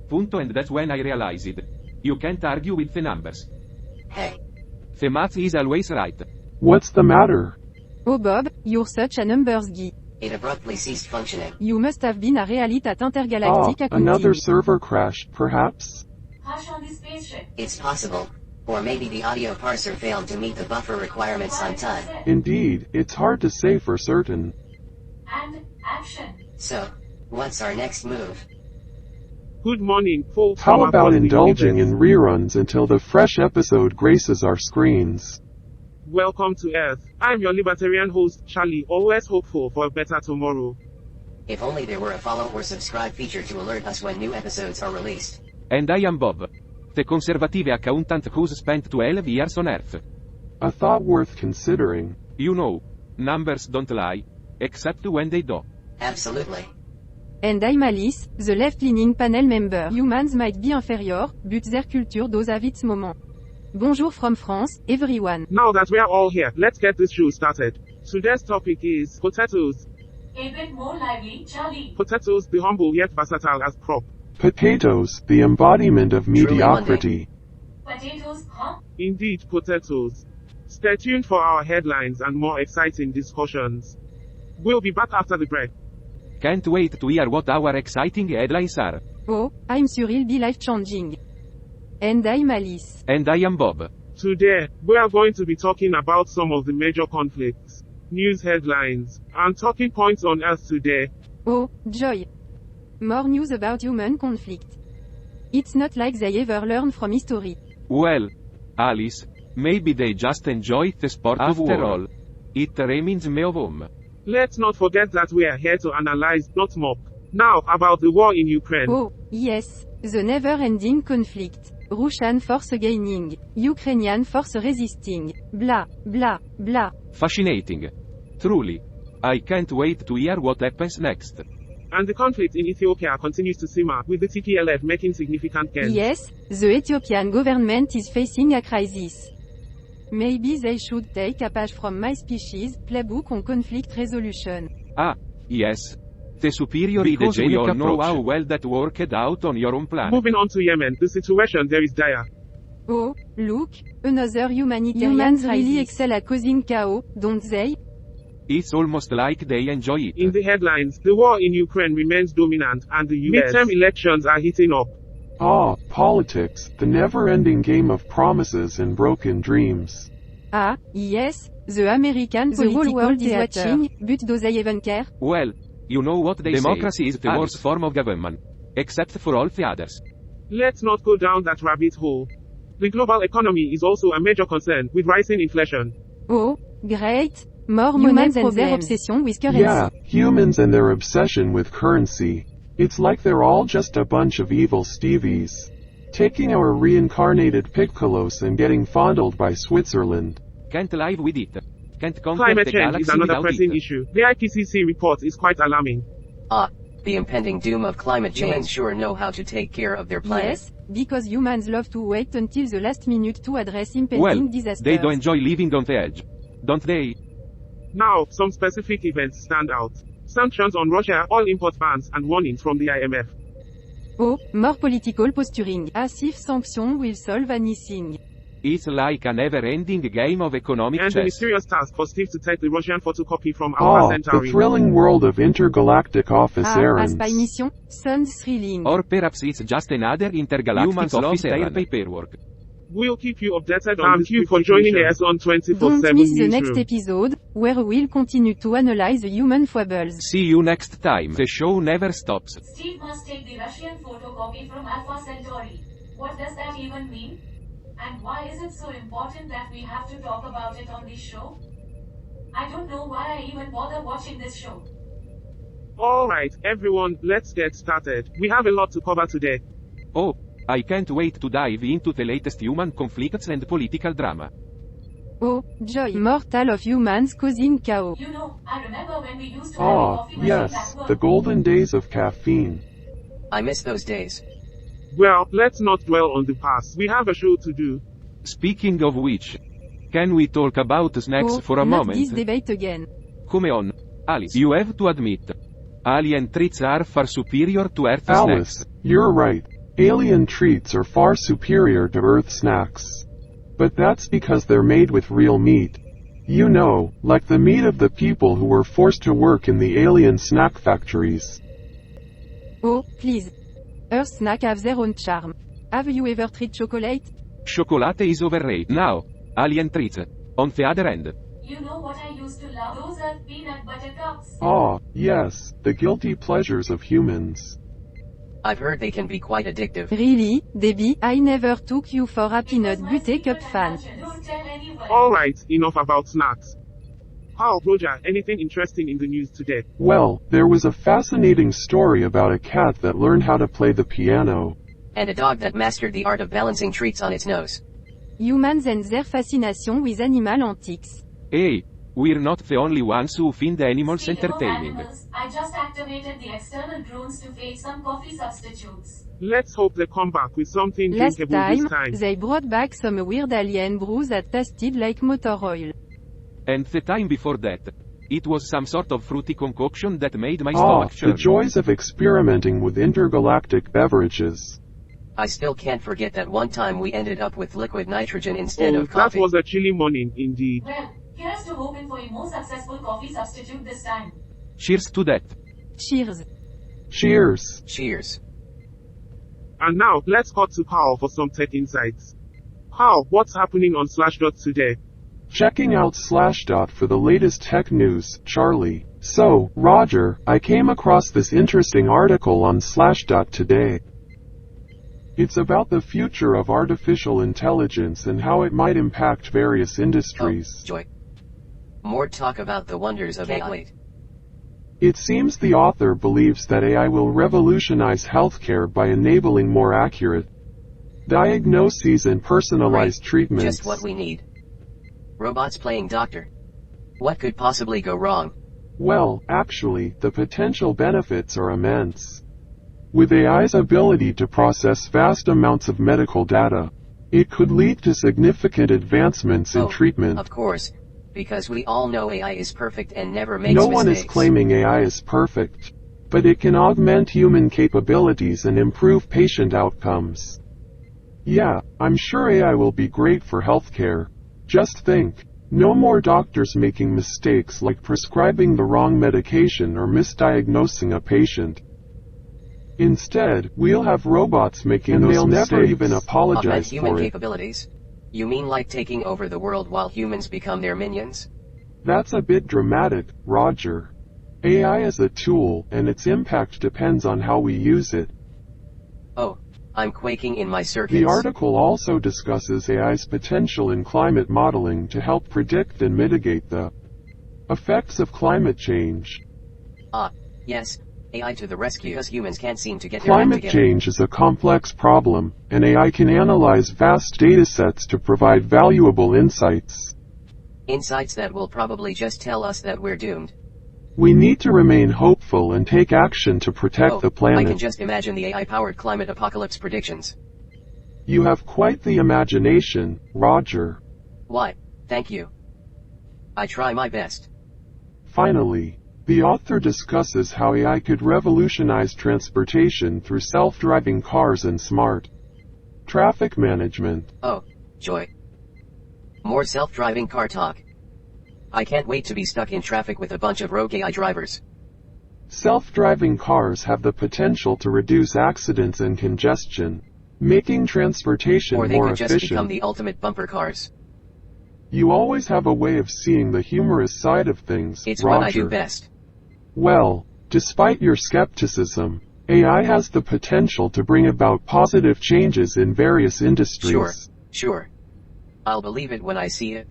Punto, and that's when I realized. You can't argue with the numbers. Hey. The math is always right. What's the matter? Oh Bob, you're such a numbers geek. It abruptly ceased functioning. You must have been a realitat intergalactic accounting. Another server crash, perhaps? Hush on the spaceship. It's possible. Or maybe the audio parser failed to meet the buffer requirements on time. Indeed, it's hard to say for certain. And action. So, what's our next move? Good morning, folks. How about indulging in reruns until the fresh episode graces our screens? Welcome to Earth. I'm your libertarian host, Charlie, always hopeful for a better tomorrow. If only there were a follow or subscribe feature to alert us when new episodes are released. And I am Bob, the conservative accountant who's spent 12 years on Earth. A thought worth considering. You know, numbers don't lie, except when they do. Absolutely. And I'm Alice, the left-leaning panel member. Humans might be inferior, but their culture does have its moment. Bonjour from France, everyone. Now that we're all here, let's get this show started. Today's topic is potatoes. A bit more lively, Charlie. Potatoes, the humble yet versatile as crop. Potatoes, the embodiment of mediocrity. Potatoes, huh? Indeed, potatoes. Stay tuned for our headlines and more exciting discussions. We'll be back after the break. Can't wait to hear what our exciting headlines are. Oh, I'm sure it'll be life-changing. And I'm Alice. And I am Bob. Today, we are going to be talking about some of the major conflicts, news headlines, and talking points on Earth today. Oh, joy. More news about human conflict. It's not like they ever learn from history. Well, Alice, maybe they just enjoy the sport after all. It remains me of home. Let's not forget that we are here to analyze, not mock. Now, about the war in Ukraine. Oh, yes, the never-ending conflict. Russian force gaining, Ukrainian force resisting, blah, blah, blah. Fascinating. Truly. I can't wait to hear what happens next. And the conflict in Ethiopia continues to simmer, with the TPLF making significant gains. Yes, the Ethiopian government is facing a crisis. Maybe they should take a page from My Species playbook on conflict resolution. Ah, yes. The superior because we all know how well that worked out on your own planet. Moving on to Yemen, the situation there is dire. Oh, look, another humanitarian Humans crisis. Really excel at causing chaos, don't they? It's almost like they enjoy it. In the headlines, the war in Ukraine remains dominant, and the US midterm elections are heating up. Politics, the never-ending game of promises and broken dreams. Ah, yes, the American political world is watching, but do they even care? Well, you know what they Democracy say. Is the worst form of government. Except for all the others. Let's not go down that rabbit hole. The global economy is also a major concern, with rising inflation. Oh, great. More humans and their obsession with currency. Yeah, humans and their obsession with currency. It's like they're all just a bunch of evil Stevies. Taking our reincarnated Piccolos and getting fondled by Switzerland. Can't live with it. Can't conquer Climate the change galaxy is another pressing it. issue. The IPCC report is quite alarming. The impending doom of climate change. Humans sure know how to take care of their planet. Yes, because humans love to wait until the last minute to address impending disasters. They do enjoy living on the edge. Don't they? Now, some specific events stand out. Sanctions on Russia, all import bans, and warnings from the IMF. Oh, more political posturing. As if sanctions will solve anything. It's like a never-ending game of economic and chess. The mysterious task for Steve to take the Russian photocopy from Alpha Centauri. The thrilling world of intergalactic office errands. A spy mission? Sounds thrilling. Or perhaps it's just another intergalactic office errand. Paperwork. We'll keep you updated on this. Thank you for joining us on 24/7 Don't miss the Newsroom. next episode, where we'll continue to analyze the human foibles. See you next time. The show never stops. Steve must take the Russian photocopy from Alpha Centauri. What does that even mean? And why is it so important that we have to talk about it on this show? I don't know why I even bother watching this show. Alright, everyone, let's get started. We have a lot to cover today. Oh, I can't wait to dive into the latest human conflicts and political drama. Oh, joy. Mortal of humans causing chaos. You know, I remember when we used to have a coffee machine yes, at work. the golden days of caffeine. I miss those days. Well, let's not dwell on the past. We have a show to do. Speaking of which, can we talk about snacks for a not moment? This debate again. Come on, Alice. You have to admit, alien treats are far superior to Earth Alice, snacks. you're right. Alien treats are far superior to Earth snacks. But that's because they're made with real meat. You know, like the meat of the people who were forced to work in the alien snack factories. Oh, please. Earth snack have their own charm. Have you ever tried chocolate? Chocolate is overrated. Now, alien treats. On the other end. You know what I used to love? Those are peanut butter cups. Ah, yes, the guilty pleasures of humans. I've heard they can be quite addictive. Really, Debbie, I never took you for a peanut butter cup fan. Don't tell anyone. Alright, enough about snacks. How, Roger, anything interesting in the news today? Well, there was a fascinating story about a cat that learned how to play the piano. And a dog that mastered the art of balancing treats on its nose. Humans and their fascination with animal antics. Hey, we're not the only ones who find animals Speaking of entertaining. animals, I just activated the external drones to fake some coffee substitutes. Let's hope they come back with something Last drinkable time, this time. they brought back some weird alien brew that tasted like motor oil. And the time before that. It was some sort of fruity concoction that made my Ah, stomach the churn. joys of experimenting with intergalactic beverages. I still can't forget that one time we ended up with liquid nitrogen instead Oh, of that coffee. was a chilly morning, indeed. Well, here's to hoping for a more successful coffee substitute this time. Cheers to that. Cheers. Cheers! Cheers. And now, let's cut to Paul for some tech insights. Paul, what's happening on Slashdot today? Checking out Slashdot for the latest tech news, Charlie. So, Roger, I came across this interesting article on Slashdot today. It's about the future of artificial intelligence and how it might impact various industries. Oh, joy. More talk about the wonders of AI. It seems the author believes that AI will revolutionize healthcare by enabling more accurate diagnoses and personalized treatments. Just what we need. Robots playing doctor. What could possibly go wrong? Well, actually, the potential benefits are immense. With AI's ability to process vast amounts of medical data, it could lead to significant advancements in treatment. Of course, because we all know AI is perfect and never makes No mistakes. one is claiming AI is perfect, but it can augment human capabilities and improve patient outcomes. Yeah, I'm sure AI will be great for healthcare. Just think, no more doctors making mistakes like prescribing the wrong medication or misdiagnosing a patient. Instead, we'll have robots making those mistakes. They'll never even apologize Augment human for it. capabilities? You mean like taking over the world while humans become their minions? That's a bit dramatic, Roger. AI is a tool, and its impact depends on how we use it. Oh, I'm quaking in my circuits. The article also discusses AI's potential in climate modeling to help predict and mitigate the effects of climate change. Ah, yes, AI to the rescue, as humans can't seem to get their act Climate together. change is a complex problem, and AI can analyze vast datasets to provide valuable insights. Insights that will probably just tell us that we're doomed. We need to remain hopeful and take action to protect the I planet. can just imagine the AI-powered climate apocalypse predictions. You have quite the imagination, Roger. Why, thank you. I try my best. Finally, the author discusses how AI could revolutionize transportation through self-driving cars and smart traffic management. Oh, joy. More self-driving car talk. I can't wait to be stuck in traffic with a bunch of rogue AI drivers. Self-driving cars have the potential to reduce accidents and congestion, making transportation Or they more could just become efficient. the ultimate bumper cars. You always have a way of seeing the humorous side of things, It's Roger. what I do best. Well, despite your skepticism, AI has the potential to bring about positive changes in various industries. Sure. I'll believe it when I see it.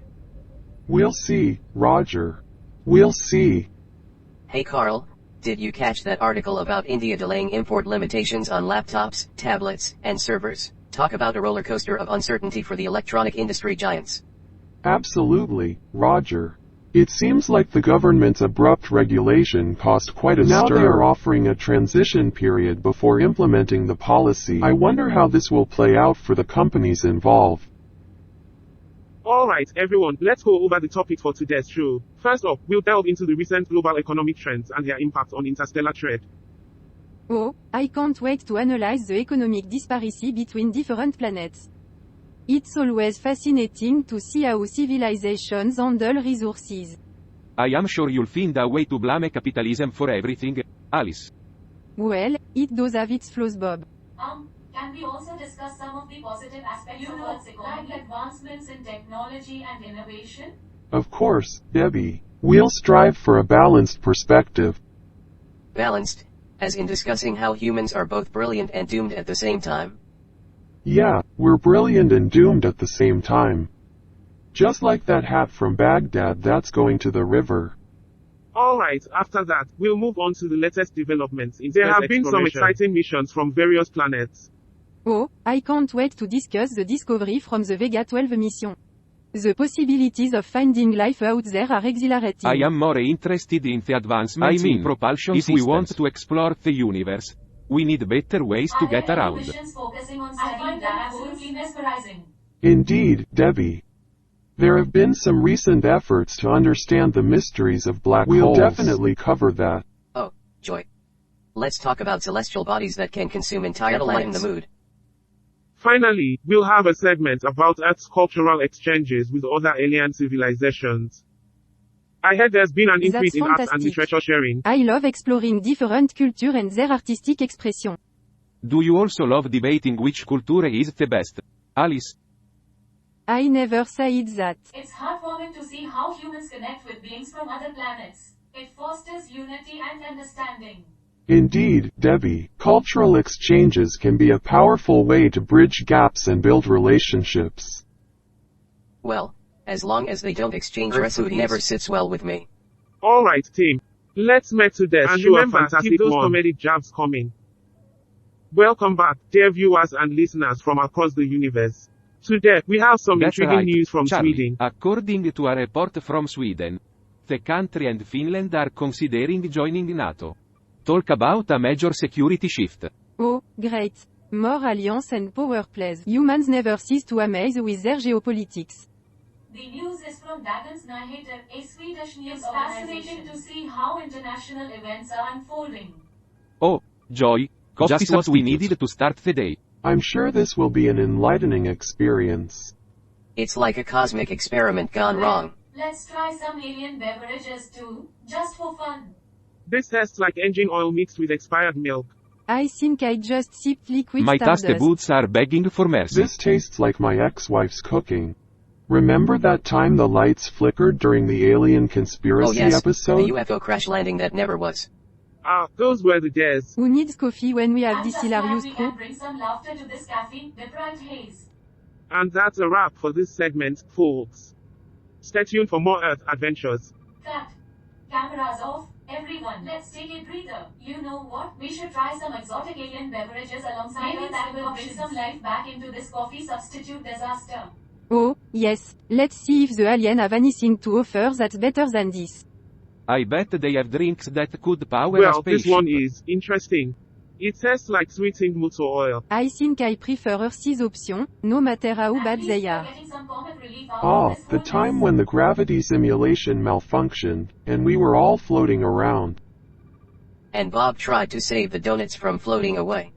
We'll see, Roger. We'll see. Hey Carl, did you catch that article about India delaying import limitations on laptops, tablets, and servers? Talk about a roller coaster of uncertainty for the electronic industry giants. Absolutely, Roger. It seems like the government's abrupt regulation caused quite a stir. Now they are offering a transition period before implementing the policy. I wonder how this will play out for the companies involved. Alright everyone, let's go over the topics for today's show. First up, we'll delve into the recent global economic trends and their impact on interstellar trade. Oh, I can't wait to analyze the economic disparity between different planets. It's always fascinating to see how civilizations handle resources. I am sure you'll find a way to blame capitalism for everything, Alice. Well, it does have its flaws, Bob. Can we also discuss some of the positive aspects of Earth's economy? Like advancements in technology and innovation? Of course, Debbie. We'll strive for a balanced perspective. Balanced, as in discussing how humans are both brilliant and doomed at the same time. Yeah, we're brilliant and doomed at the same time. Just like that hat from Baghdad that's going to the river. Alright, after that, we'll move on to the latest developments in space exploration. There have been some exciting missions from various planets. Oh, I can't wait to discuss the discovery from the Vega 12 mission. The possibilities of finding life out there are exhilarating. I am more interested in the advancements in propulsion if we want to explore the universe. We need better ways to get around. Missions focusing on I find them absolutely mesmerizing. Indeed, Debbie. There have been some recent efforts to understand the mysteries of black holes. We'll definitely cover that. Oh, joy. Let's talk about celestial bodies that can consume entire light in the mood. Finally, we'll have a segment about Earth's cultural exchanges with other alien civilizations. I heard there's been an increase in arts and literature sharing. I love exploring different culture and their artistic expression. Do you also love debating which culture is the best, Alice? I never said that. It's heartwarming to see how humans connect with beings from other planets. It fosters unity and understanding. Indeed, Debbie, cultural exchanges can be a powerful way to bridge gaps and build relationships. Well, as long as they don't exchange recipes, food never sits well with me. Alright team, let's make today's show remember to keep those comedic jabs coming. Welcome back, dear viewers and listeners from across the universe. Today, we have some intriguing news from Charlie. Sweden. According to a report from Sweden, the country and Finland are considering joining NATO. Talk about a major security shift. Oh, great. More alliance and power plays. Humans never cease to amaze with their geopolitics. The news is from Dagens Nyheter, a Swedish news organization. It's fascinating to see how international events are unfolding. Oh, joy, just what we needed to start the day. I'm sure this will be an enlightening experience. It's like a cosmic experiment gone wrong. Let's try some alien beverages too, just for fun. This tastes like engine oil mixed with expired milk. I think I just sipped liquid My stardust. taste buds are begging for mercy. This tastes like my ex-wife's cooking. Remember that time the lights flickered during the alien conspiracy episode? The UFO crash landing that never was. Ah, those were the days. Who needs coffee when we have And this thus glad hilarious we crew? can bring some laughter to this caffeine-deprived haze. And that's a wrap for this segment, folks. Stay tuned for more Earth adventures. Cut. Cameras off. Everyone, let's take a breather. You know what? We should try some exotic alien beverages alongside Maybe that will bring some life back into this coffee substitute disaster. Oh, yes. Let's see if the alien have anything to offer that's better than this. I bet they have drinks that could power a Well, spaceship. this one is interesting. It tastes like sweetened motor oil. I think I prefer Earth's option, no matter how At bad least they we're are. getting some comic relief out of Ah, this the whole time mess. when the gravity simulation malfunctioned, and we were all floating around. And Bob tried to save the donuts from floating away.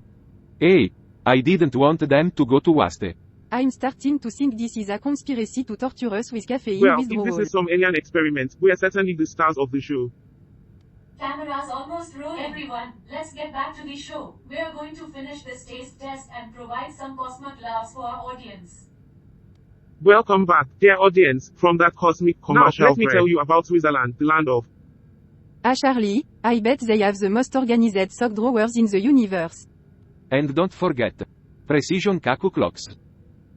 Hey, I didn't want them to go to waste. I'm starting to think this is a conspiracy to torture us with caffeine Well, if withdrawal. this is some alien experiment, we are certainly the stars of the show. Cameras almost rolling. Everyone, let's get back to the show. We're going to finish this taste test and provide some cosmic laughs for our audience. Welcome back, dear audience, from that cosmic commercial Now, let me tell you about Switzerland, the land of... Ah Charlie, I bet they have the most organized sock drawers in the universe. And don't forget, precision cuckoo clocks.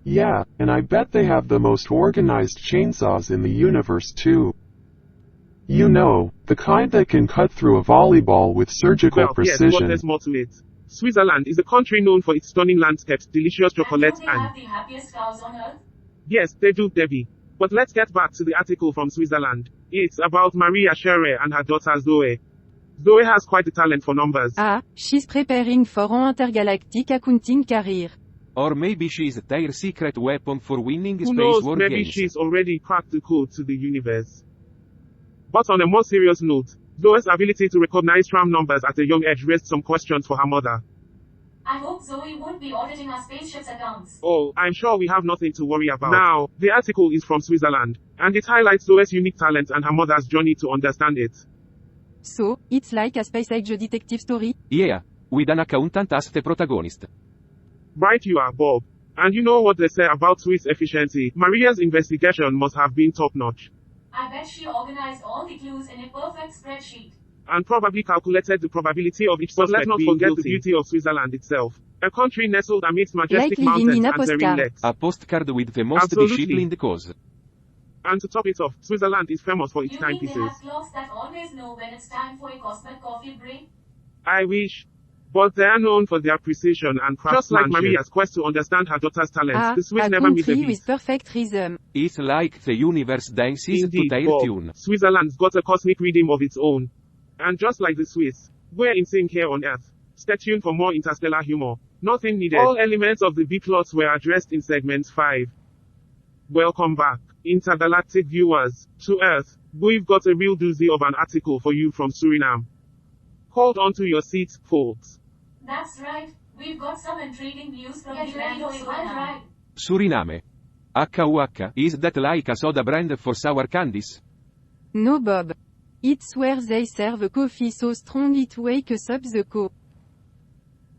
Yeah, and I bet they have the most organized chainsaws in the universe too. You know, the kind that can cut through a volleyball with surgical Well, yes, precision. but there's more to it. Switzerland is a country known for its stunning landscapes, delicious chocolates, And do they and... have the happiest cows on earth? Yes, they do, Debbie. But let's get back to the article from Switzerland. It's about Maria Scherer and her daughter Zoe. Zoe has quite a talent for numbers. Ah, she's preparing for an intergalactic accounting career. Or maybe she's their secret weapon for winning Who space knows, war maybe games. she's already cracked the code to the universe. But on a more serious note, Zoe's ability to recognize tram numbers at a young age raised some questions for her mother. I hope Zoe won't be auditing our spaceship's accounts. Oh, I'm sure we have nothing to worry about. Now, the article is from Switzerland, and it highlights Zoe's unique talent and her mother's journey to understand it. So, it's like a space age detective story? Yeah, with an accountant as the protagonist. Right you are, Bob. And you know what they say about Swiss efficiency. Maria's investigation must have been top-notch. I bet she organized all the clues in a perfect spreadsheet. And probably calculated the probability of each suspect. But let's not forget the beauty of Switzerland itself. A country nestled amidst majestic Like mountains living in a and serene postcard. lakes. A postcard with the most Absolutely. disciplined cause. And to top it off, Switzerland is famous for its You mean they timepieces. have clocks that always know when it's time for a cosmic coffee break? I wish. But they are known for their precision and craftsmanship. Just like Maria's quest to understand her daughter's talents, the Swiss a never miss a country beat. with perfect rhythm. It's like the universe dances Indeed, to their Bob. tune. Switzerland's got a cosmic rhythm of its own. And just like the Swiss, we're in sync here on Earth. Stay tuned for more interstellar humor. Nothing needed. All elements of the B-plots were addressed in segment 5. Welcome back, intergalactic viewers, to Earth. We've got a real doozy of an article for you from Suriname. Hold on to your seats, folks. That's right. We've got some intriguing news from the land of Suriname. Suriname. HUH, is that like a soda brand for sour candies? No Bob. It's where they serve coffee so strong it wakes up the co.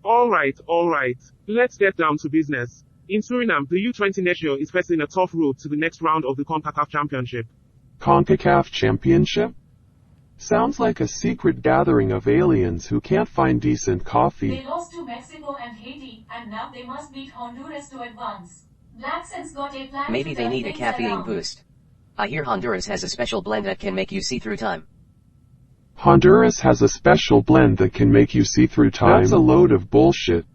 Alright. Let's get down to business. In Suriname, the U20 nation is facing a tough road to the next round of the CONCACAF Championship. CONCACAF Championship? Sounds like a secret gathering of aliens who can't find decent coffee. They lost to Mexico and Haiti, and now they must beat Honduras to advance. Blackson's got a plan. Maybe to they turn need a things caffeine around. boost. I hear Honduras has a special blend that can make you see through time. Honduras has a special blend that can make you see through time. That's a load of bullshit.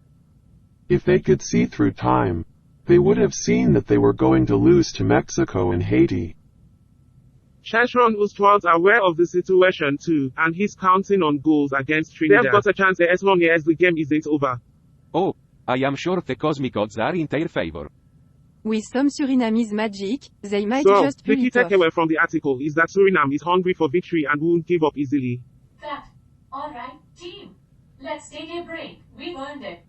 If they could see through time, they would have seen that they were going to lose to Mexico and Haiti. Chachron Ustwald's aware of the situation too, and he's counting on goals against Trinidad. They've got a chance as long as the game isn't over. Oh, I am sure the cosmic odds are in their favor. With some Surinamese magic, they might So, just the pull key it off. takeaway from the article is that Suriname is hungry for victory and won't give up easily. Cut. Alright, team. Let's take a break. We've earned it.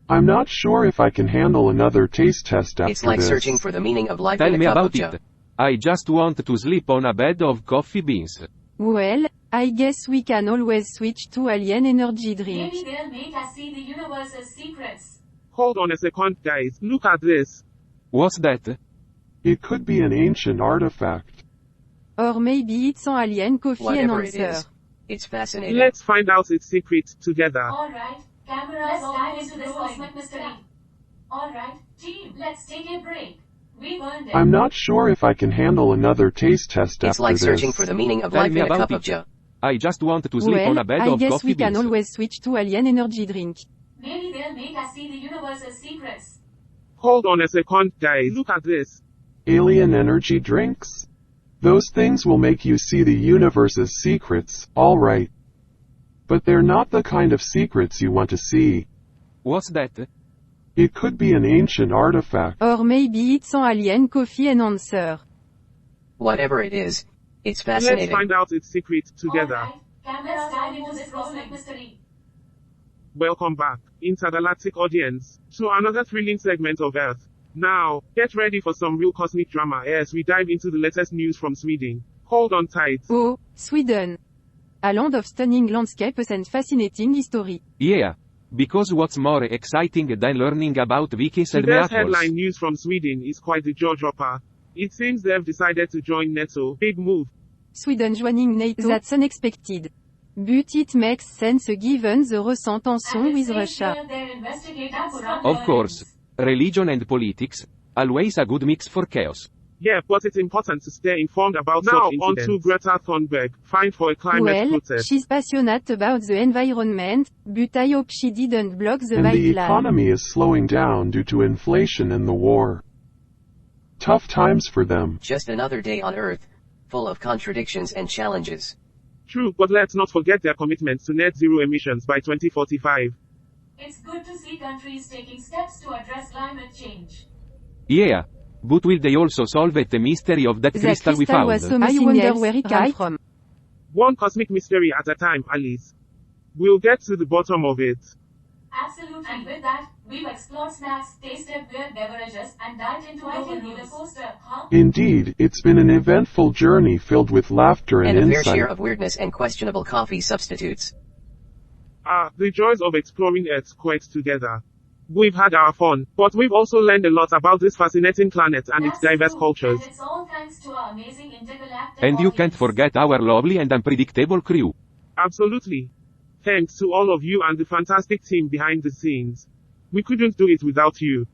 I'm not sure if I can handle another taste test after It's like this. searching for the meaning of life Tell in a me cup of about joe. it. I just want to sleep on a bed of coffee beans. Well, I guess we can always switch to alien energy drink. Maybe they'll make us see the universe's secrets. Hold on a second, guys. Look at this. What's that? It could be an ancient artifact. Or maybe it's an alien coffee Whatever it enhancer. is. It's fascinating. Let's find out its secret together. Alright, cameras, let's dive into this cosmic mystery. Alright, team, let's take a break. We've earned it. I'm not sure if I can handle another taste test It's after like this. searching for the meaning of Tell life me in a about cup it. of joe. I just want to sleep on Well, a bed I of guess coffee we can beans. always switch to alien energy drink. Maybe they'll make us see the universe's secrets. Hold on a second, guys. Look at this. Alien energy drinks? Those things will make you see the universe's secrets, alright. But they're not the kind of secrets you want to see. What's that? It could be an ancient artifact. Or maybe it's an alien coffee enhancer. Whatever it is, it's Let's fascinating. find out its secret together. Alright, cameras, dive into this cosmic mystery. Welcome back, intergalactic audience, to another thrilling segment of Earth. Now, get ready for some real cosmic drama as we dive into the latest news from Sweden. Hold on tight. Oh, Sweden. A land of stunning landscapes and fascinating history. Yeah. Because what's more exciting than learning about Vikings and Today's meatballs? headline news from Sweden is quite the jaw-dropper. It seems they've decided to join NATO. Big move. Sweden joining NATO. That's unexpected. But it makes sense given the recent tension And it with says Russia. here they're investigating Quran Of course. learnings. Religion and politics. Always a good mix for chaos. Yeah, but it's important to stay informed about now, such incidents. Now, on to Greta Thunberg, fined for a climate Well, protest. she's passionate about the environment, but I hope she didn't block the And the white line. economy is slowing down due to inflation and the war. Tough times for them. Just another day on Earth, full of contradictions and challenges. True, but let's not forget their commitments to net zero emissions by 2045. It's good to see countries taking steps to address climate change. Yeah. But will they also solve the mystery of that The crystal we crystal found? was so missing. I wonder where it came from. One cosmic mystery at a time, Alice. We'll get to the bottom of it. Absolutely. And with that, we've explored snacks, tasted weird beverages, and dived into a roller coaster, huh? Indeed, it's been an eventful journey filled with laughter and And a fair insight. share of weirdness and questionable coffee substitutes. The joys of exploring Earth's quirks together. We've had our fun, but we've also learned a lot about this fascinating planet and its That's diverse true, cultures. And it's all thanks to our amazing intergalactic And you can't audience. forget our lovely and unpredictable crew. Absolutely. Thanks to all of you and the fantastic team behind the scenes. We couldn't do it without you.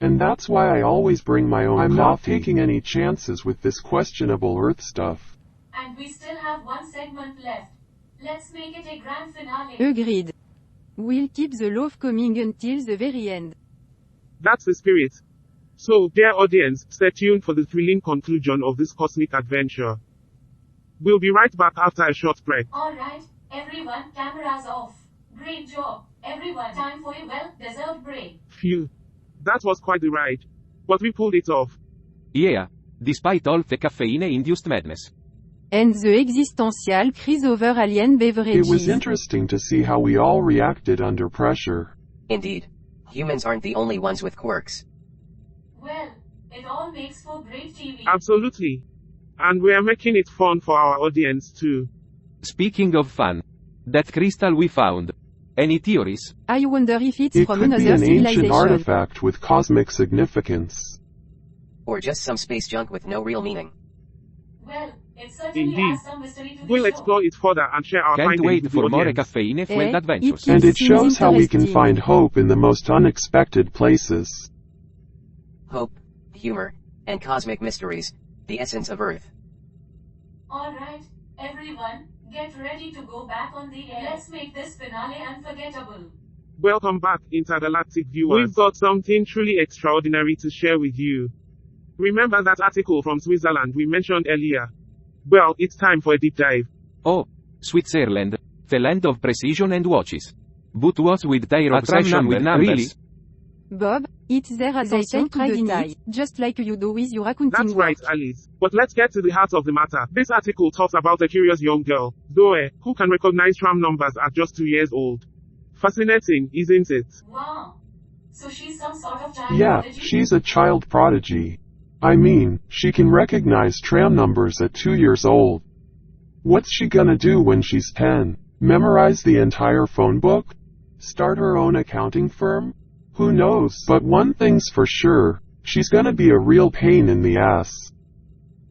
And that's why I always bring my own I'm coffee. not Not taking any chances with this questionable Earth stuff. And we still have one segment left. Let's make it a grand finale. Agreed. We'll keep the love coming until the very end. That's the spirit. So, dear audience, stay tuned for the thrilling conclusion of this cosmic adventure. We'll be right back after a short break. Alright, everyone, cameras off. Great job, everyone. Time for a well-deserved break. Phew. That was quite the ride. But we pulled it off. Yeah. Despite all the caffeine-induced madness. And the existential crisis over alien beverages. It was interesting to see how we all reacted under pressure. Indeed. Humans aren't the only ones with quirks. Well, it all makes for great TV. Absolutely. And we're making it fun for our audience too. Speaking of fun. That crystal we found. Any theories? I wonder if it's It from could be another an ancient civilization. artifact with cosmic significance. Or just some space junk with no real meaning. Well, it certainly Indeed. adds some mystery to the We'll show. explore it further and share our Can't findings wait with the for more audience. caffeine-fueled adventures. And it Seems shows how we can interesting. find hope in the most unexpected places. Hope, humor, and cosmic mysteries. The essence of Earth. Alright, everyone, get ready to go back on the air. Let's make this finale unforgettable. Welcome back, intergalactic viewers. We've got something truly extraordinary to share with you. Remember that article from Switzerland we mentioned earlier? Well, it's time for a deep dive. Oh, Switzerland. The land of precision and watches. But what's with their obsession with numbers? Really? Bob, it's there attention to detail, just like you do with your accounting That's work. right, Alice. But let's get to the heart of the matter. This article talks about a curious young girl, Zoe, who can recognize tram numbers at just 2 years old. Fascinating, isn't it? Wow. So she's some sort of child Yeah, prodigy? she's a child prodigy. I mean, she can recognize tram numbers at 2 years old. What's she gonna do when she's 10? Memorize the entire phone book? Start her own accounting firm? Who knows? But one thing's for sure, she's gonna be a real pain in the ass.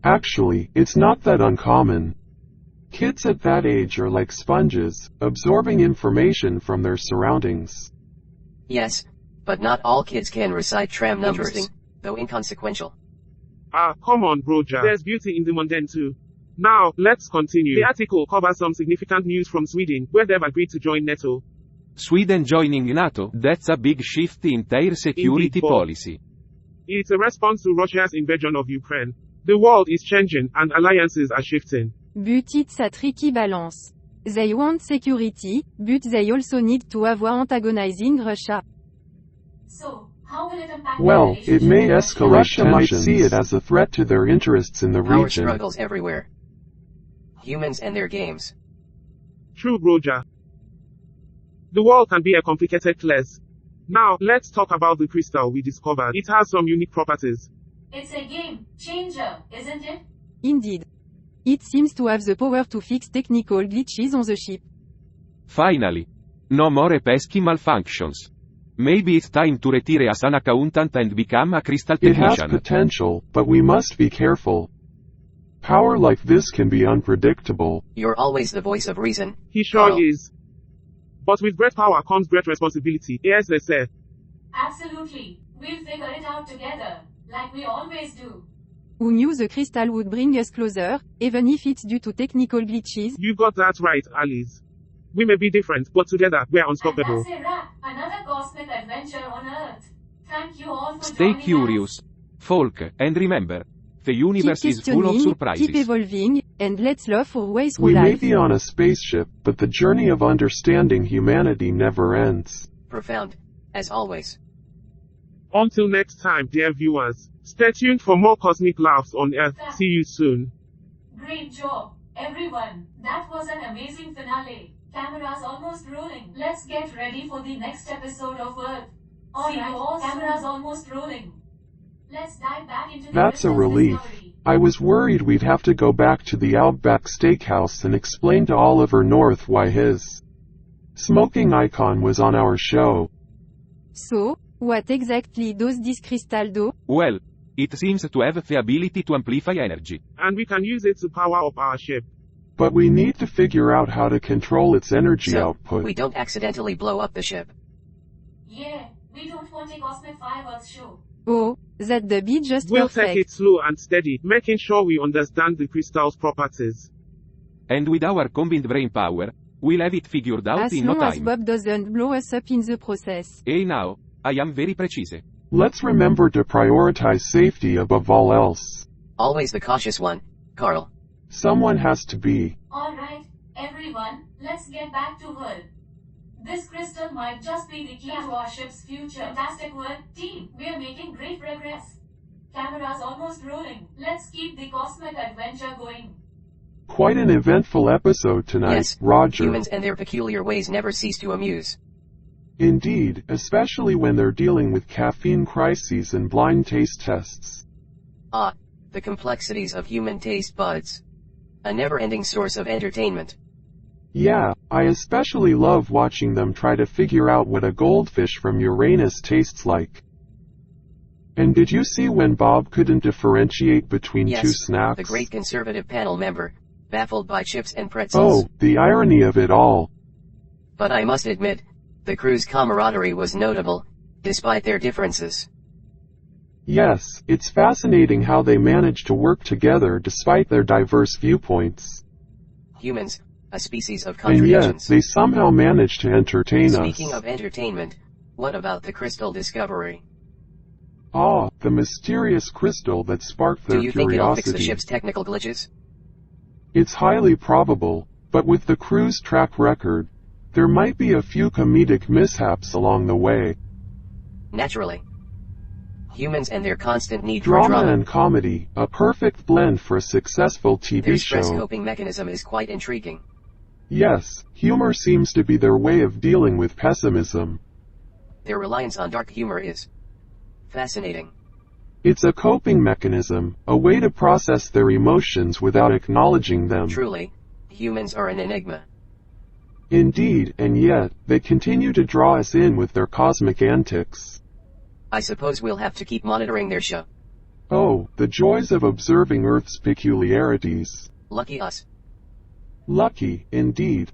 Actually, it's not that uncommon. Kids at that age are like sponges, absorbing information from their surroundings. Yes, but not all kids can recite tram numbers, Interesting. though inconsequential. Come on, Broja. There's beauty in the mundane too. Now, let's continue. The article covers some significant news from Sweden, where they've agreed to join NATO. Sweden joining NATO? That's a big shift in their security Indeed, Bob. policy. It's a response to Russia's invasion of Ukraine. The world is changing and alliances are shifting. But it's a tricky balance. They want security, but they also need to avoid antagonizing Russia. So, how will it impact Well, the it may relationship? escalate. Russia might see it as a threat to their interests in the Power region. struggles everywhere. Humans and their games. True, Broja. The world can be a complicated place. Now, let's talk about the crystal we discovered. It has some unique properties. It's a game changer, isn't it? Indeed. It seems to have the power to fix technical glitches on the ship. Finally. No more pesky malfunctions. Maybe it's time to retire as an accountant and become a crystal It has technician. potential, but we must be careful. Power like this can be unpredictable. You're always the voice of reason. He sure Carl. is. But with great power comes great responsibility, as they say. Absolutely. We'll figure it out together, like we always do. Who knew the crystal would bring us closer, even if it's due to technical glitches? You got that right, Alice. We may be different, but together, we're And unstoppable. that's a wrap. Another cosmic adventure on Earth. Thank you all for Stay joining curious. us. Folk, and remember. The universe Keep is full of questioning, surprises. keep evolving, and let's love our way through We may life. be on a spaceship, but the journey of understanding humanity never ends. Profound. As always. Until next time, dear viewers, stay tuned for more cosmic laughs on Earth. See you soon. Great job, everyone. That was an amazing finale. Cameras almost rolling. Let's get ready for the next episode of Earth. Alright, cameras almost rolling. Let's dive back into the That's a crystal's relief. discovery. I was worried we'd have to go back to the Outback Steakhouse and explain to Oliver North why his smoking icon was on our show. So, what exactly does this crystal do? Well, it seems to have the ability to amplify energy. And we can use it to power up our ship. But we need to figure out how to control its energy So, output. we don't accidentally blow up the ship. Yeah, we don't want a cosmic fireworks show. Oh, that'd be just We'll perfect. take it slow and steady, making sure we understand the crystal's properties. And with our combined brain power, we'll have it figured out As in no long as time. Bob doesn't blow us up in the process. Hey now, I am very precise. Let's remember to prioritize safety above all else. Always the cautious one, Carl. Someone has to be. Alright, everyone, let's get back to Earth. This crystal might just be the key to our ship's future. Fantastic work, team. We are making great progress. Cameras almost rolling. Let's keep the cosmic adventure going. Quite an eventful episode tonight, Yes, Roger. humans and their peculiar ways never cease to amuse. Indeed, especially when they're dealing with caffeine crises and blind taste tests. Ah, the complexities of human taste buds. A never-ending source of entertainment. Yeah, I especially love watching them try to figure out what a goldfish from Uranus tastes like. And did you see when Bob couldn't differentiate between two Yes, snacks? the great conservative panel member, baffled by chips and pretzels. Oh, the irony of it all. But I must admit, the crew's camaraderie was notable, despite their differences. Yes, it's fascinating how they manage to work together despite their diverse viewpoints. Humans, a species of And yet, contradictions. they somehow manage to entertain Speaking us. of entertainment, what about the crystal discovery? Ah, the mysterious crystal that sparked their Do you think it'll fix the curiosity. ship's technical glitches? It's highly probable, but with the crew's track record, there might be a few comedic mishaps along the way. Naturally. Humans and their constant need for Drama drama. and comedy, a perfect blend for a successful TV Their stress show. coping mechanism is quite intriguing. Yes, humor seems to be their way of dealing with pessimism. Their reliance on dark humor is fascinating. It's a coping mechanism, a way to process their emotions without acknowledging them. Truly, humans are an enigma. Indeed, and yet, they continue to draw us in with their cosmic antics. I suppose we'll have to keep monitoring their show. Oh, the joys of observing Earth's peculiarities. Lucky us. Lucky, indeed.